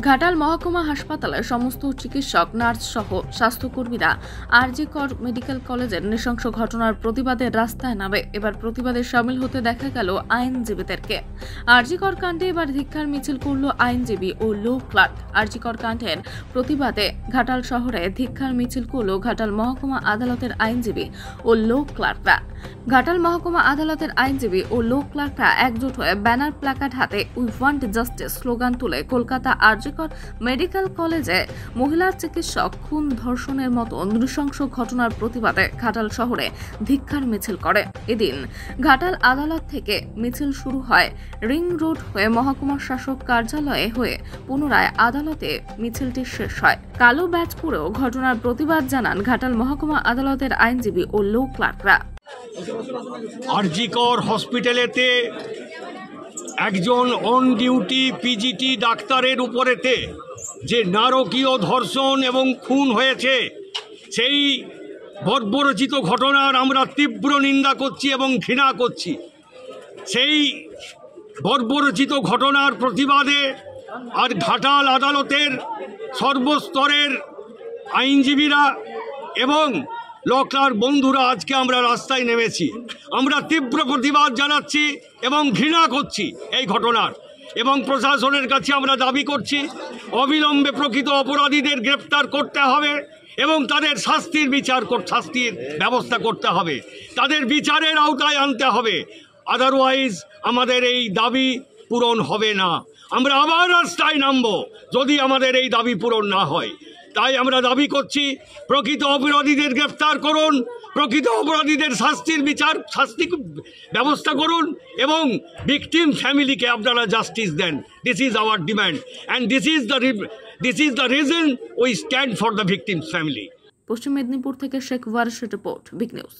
ঘাটাল মহকুমা হাসপাতালের সমস্ত চিকিৎসক, নার্স সহ স্বাস্থ্যকর্মীরা আরজি কর মেডিকেল কলেজের নৃশংস ঘটনার প্রতিবাদে রাস্তায় নামে। এবার প্রতিবাদে সামিল হতে দেখা গেল আইনজীবীদেরকে। আরজি কর কাণ্ডে এবার ধিক্কার মিছিল করল আইনজীবী ও লো ক্লার্ক। আরজি কর কাণ্ডের প্রতিবাদে ঘাটাল শহরে ধিক্কার মিছিল করল ঘাটাল মহকুমা আদালতের আইনজীবী ও লো ক্লার্করা। ঘাটাল মহকুমা আদালতের আইনজীবী ও লো ক্লার্করা একজোট হয়ে ব্যানার প্ল্যাকার্ড হাতে উই ওয়ান্ট জাস্টিস স্লোগান তুলে কলকাতা আরজি কর মেডিকেল কলেজে মহিলা চিকিৎসক খুন ধর্ষণের মতো নৃশংস ঘটনার প্রতিবাদে ঘাটাল শহরে ধিক্কার মিছিল করে। এদিন ঘাটাল আদালত থেকে মিছিল শুরু হয় রিং রোড হয়ে মহকুমা শাসক কার্যালয়ে হয়ে পুনরায় আদালতে মিছিলটি শেষ হয়। কালো ব্যাজ পরেও ঘটনার প্রতিবাদ জানান ঘাটাল মহকুমা আদালতের আইনজীবী ও লো ক্লার্করা। আরজি কর হসপিটালেতে একজন অন ডিউটি পিজিটি ডাক্তারের উপরেতে যে নারকীয় ধর্ষণ এবং খুন হয়েছে, সেই বর্বরচিত ঘটনার আমরা তীব্র নিন্দা করছি এবং ঘৃণা করছি। সেই বর্বরচিত ঘটনার প্রতিবাদে আর ঘাটাল আদালতের সর্বস্তরের আইনজীবীরা এবং লকার বন্ধুরা আজকে আমরা রাস্তায় নেমেছি। আমরা তীব্র প্রতিবাদ জানাচ্ছি এবং ঘৃণা করছি এই ঘটনার, এবং প্রশাসনের কাছে আমরা দাবি করছি অবিলম্বে প্রকৃত অপরাধীদের গ্রেপ্তার করতে হবে এবং তাদের শাস্তির ব্যবস্থা করতে হবে, তাদের বিচারের আওতায় আনতে হবে। আদারওয়াইজ আমাদের এই দাবি পূরণ হবে না। আমরা আবার রাস্তায় নামব যদি আমাদের এই দাবি পূরণ না হয়। তাই আমরা দাবি করছি প্রকৃত অপরাধীদের গ্রেফতার করুন, প্রকৃত অপরাধীদের শাস্তি ব্যবস্থা করুন এবং ভিকটিম ফ্যামিলিকে আপনারা জাস্টিস দেন। This is our demand and this is the reason we stand for the victims family. Paschim Medinipur থেকে Sheikh Waris report, big news.